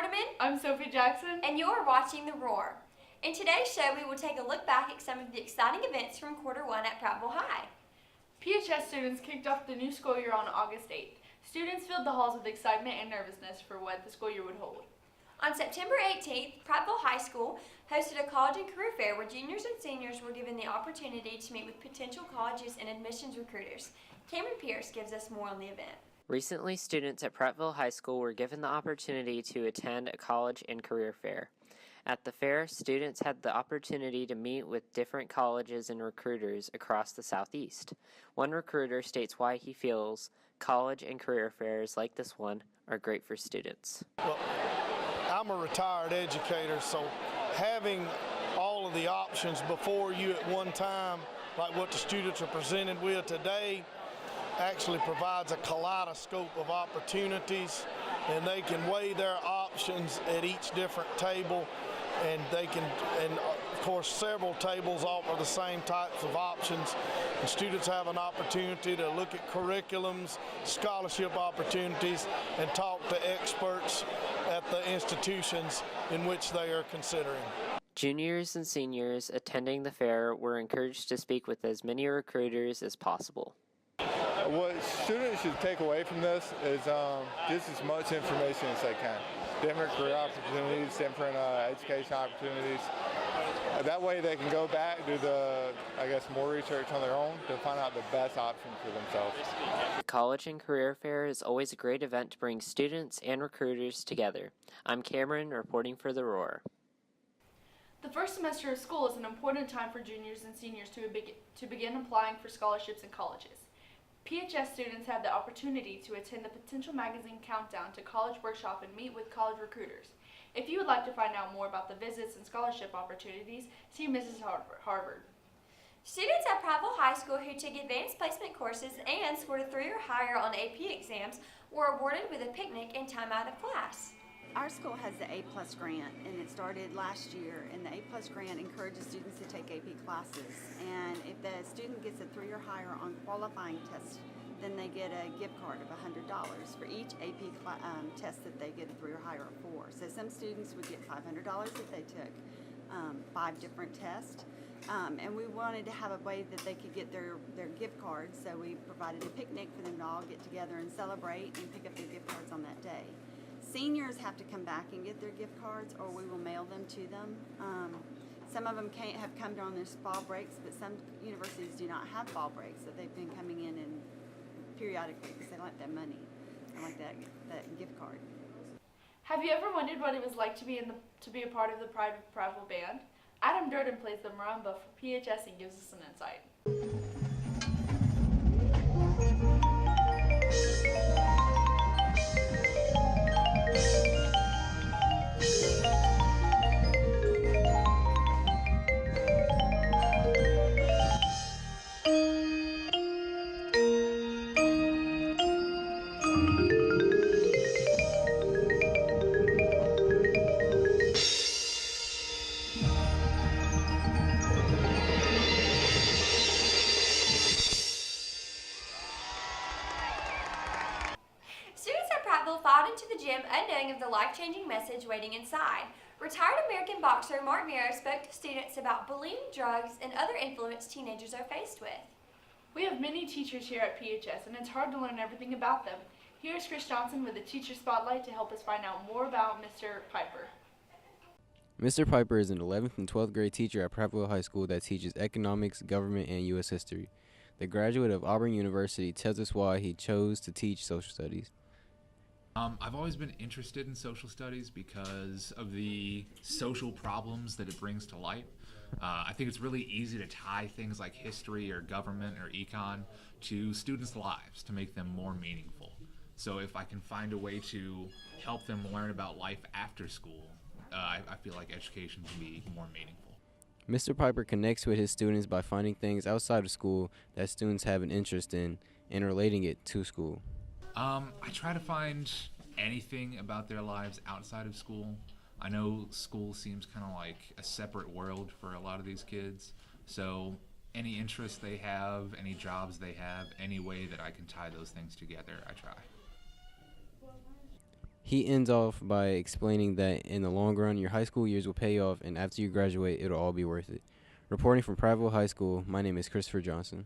Hardiman. I'm Sophie Jackson. And you're watching The Roar. In today's show, we will take a look back at some of the exciting events from Quarter 1 at Prattville High. PHS students kicked off the new school year on August 8th. Students filled the halls with excitement and nervousness for what the school year would hold. On September 18th, Prattville High School hosted a college and career fair where juniors and seniors were given the opportunity to meet with potential colleges and admissions recruiters. Cameron Pierce gives us more on the event. Recently, students at Prattville High School were given the opportunity to attend a college and career fair. At the fair, students had the opportunity to meet with different colleges and recruiters across the Southeast. One recruiter states why he feels college and career fairs like this one are great for students. Well, I'm a retired educator, so having all of the options before you at one time, like what the students are presented with today, actually provides a kaleidoscope of opportunities, and they can weigh their options at each different table, and of course several tables offer the same types of options, and students have an opportunity to look at curriculums, scholarship opportunities, and talk to experts at the institutions in which they are considering. Juniors and seniors attending the fair were encouraged to speak with as many recruiters as possible. What students should take away from this is just as much information as they can. Different career opportunities, different education opportunities. That way they can go back, do more research on their own to find out the best option for themselves. The College and Career Fair is always a great event to bring students and recruiters together. I'm Cameron, reporting for The Roar. The first semester of school is an important time for juniors and seniors to begin applying for scholarships in colleges. PHS students had the opportunity to attend the Potential Magazine Countdown to College Workshop and meet with college recruiters. If you would like to find out more about the visits and scholarship opportunities, see Mrs. Harvard. Students at Prattville High School who took advanced placement courses and scored a 3 or higher on AP exams were awarded with a picnic and time out of class. Our school has the A+ grant, and it started last year, and the A+ grant encourages students to take AP classes. And if the student gets a 3 or higher on qualifying tests, then they get a gift card of $100 for each AP test that they get a 3 or higher for. So some students would get $500 if they took 5 different tests. And we wanted to have a way that they could get their gift cards, so we provided a picnic for them to all get together and celebrate and pick up their gift cards on that day. Seniors have to come back and get their gift cards, or we will mail them to them. Some of them have come during their fall breaks, but some universities do not have fall breaks, so they've been coming in and periodically because they like that money. I like that gift card. Have you ever wondered what it was like to be a part of the Pride of Prattville band? Adam Durden plays the marimba for PHS and gives us an insight. Filed into the gym unknowing of the life-changing message waiting inside. Retired American boxer Mark Miro spoke to students about bullying, drugs, and other influence teenagers are faced with. We have many teachers here at PHS, and it's hard to learn everything about them. Here's Chris Johnson with a Teacher Spotlight to help us find out more about Mr. Piper. Mr. Piper is an 11th and 12th grade teacher at Prattville High School that teaches economics, government, and U.S. history. The graduate of Auburn University tells us why he chose to teach social studies. I've always been interested in social studies because of the social problems that it brings to light. I think it's really easy to tie things like history or government or econ to students' lives to make them more meaningful. So if I can find a way to help them learn about life after school, I feel like education can be more meaningful. Mr. Piper connects with his students by finding things outside of school that students have an interest in and relating it to school. I try to find anything about their lives outside of school. I know school seems kind of like a separate world for a lot of these kids, so any interests they have, any jobs they have, any way that I can tie those things together, I try. He ends off by explaining that in the long run, your high school years will pay off, and after you graduate, it'll all be worth it. Reporting from Prattville High School, my name is Christopher Johnson.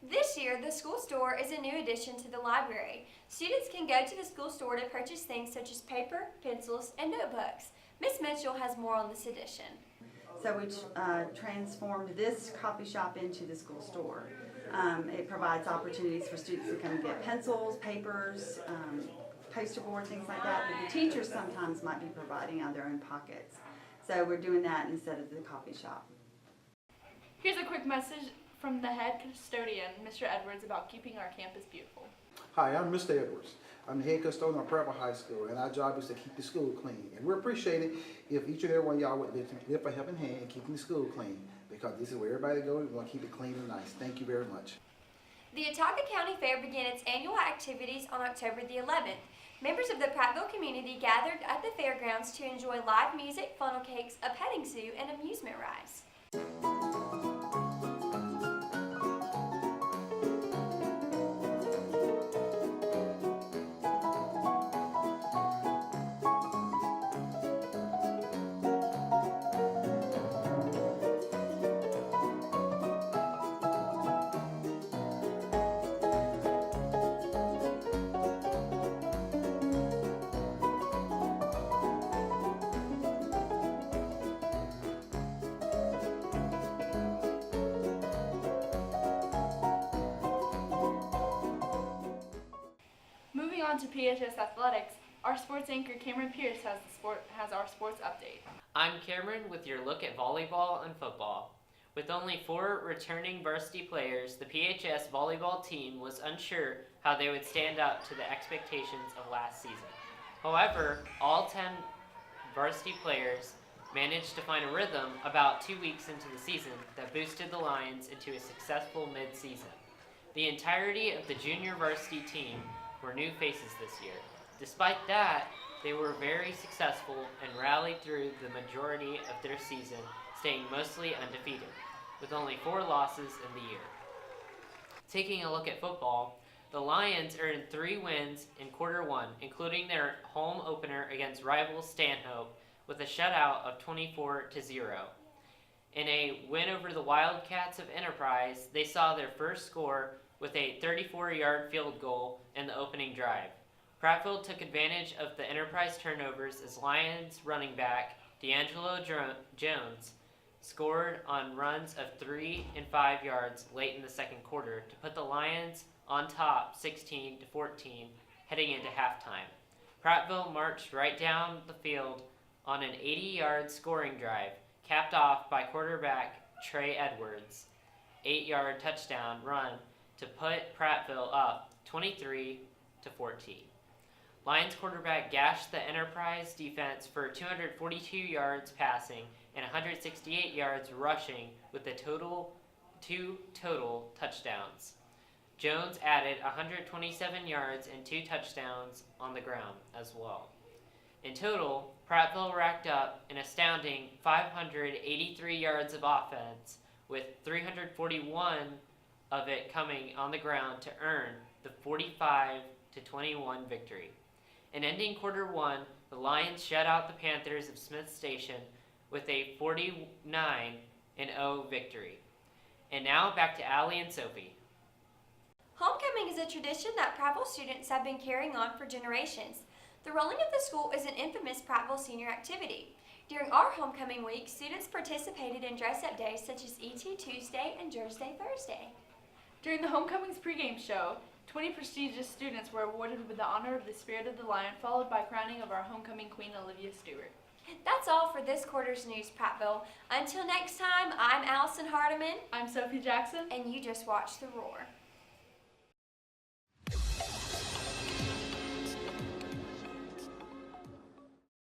This year, the school store is a new addition to the library. Students can go to the school store to purchase things such as paper, pencils, and notebooks. Ms. Mitchell has more on this addition. So we transformed this coffee shop into the school store. It provides opportunities for students to come and get pencils, papers, poster board, things like that, that the teachers sometimes might be providing out of their own pockets. So we're doing that instead of the coffee shop. Here's a quick message from the head custodian, Mr. Edwards, about keeping our campus beautiful. Hi, I'm Mr. Edwards. I'm the head custodian of Prattville High School, and our job is to keep the school clean. And we appreciate it if each and every one of y'all would lift a helping hand in keeping the school clean, because this is where everybody goes. We want to keep it clean and nice. Thank you very much. The Watauga County Fair began its annual activities on October the 11th. Members of the Prattville community gathered at the fairgrounds to enjoy live music, funnel cakes, a petting zoo, and amusement rides. Moving on to PHS Athletics, our sports anchor Cameron Pierce has our sports update. I'm Cameron with your look at volleyball and football. With only 4 returning varsity players, the PHS volleyball team was unsure how they would stand up to the expectations of last season. However, all 10 varsity players managed to find a rhythm about 2 weeks into the season that boosted the Lions into a successful mid-season. The entirety of the junior varsity team were new faces this year. Despite that, they were very successful and rallied through the majority of their season, staying mostly undefeated, with only 4 losses in the year. Taking a look at football, the Lions earned 3 wins in quarter 1, including their home opener against rival Stanhope with a shutout of 24-0. In a win over the Wildcats of Enterprise, they saw their first score with a 34-yard field goal in the opening drive. Prattville took advantage of the Enterprise turnovers as Lions running back D'Angelo Jones scored on runs of 3 and 5 yards late in the second quarter to put the Lions on top 16-14 heading into halftime. Prattville marched right down the field on an 80-yard scoring drive, capped off by quarterback Trey Edwards' 8-yard touchdown run to put Prattville up 23-14. Lions quarterback gashed the Enterprise defense for 242 yards passing and 168 yards rushing with the 2 total touchdowns. Jones added 127 yards and 2 touchdowns on the ground as well. In total, Prattville racked up an astounding 583 yards of offense, with 341 of it coming on the ground to earn the 45-21 victory. In ending quarter 1, the Lions shut out the Panthers of Smith Station with a 49-0 victory. And now back to Allie and Sophie. Homecoming is a tradition that Prattville students have been carrying on for generations. The rolling of the school is an infamous Prattville senior activity. During our homecoming week, students participated in dress-up days such as ET Tuesday and Jersey Day Thursday. During the Homecoming's pregame show, 20 prestigious students were awarded with the honor of the Spirit of the Lion, followed by crowning of our homecoming queen, Olivia Stewart. That's all for this quarter's news, Prattville. Until next time, I'm Allison Hardiman. I'm Sophie Jackson. And you just watched The Roar.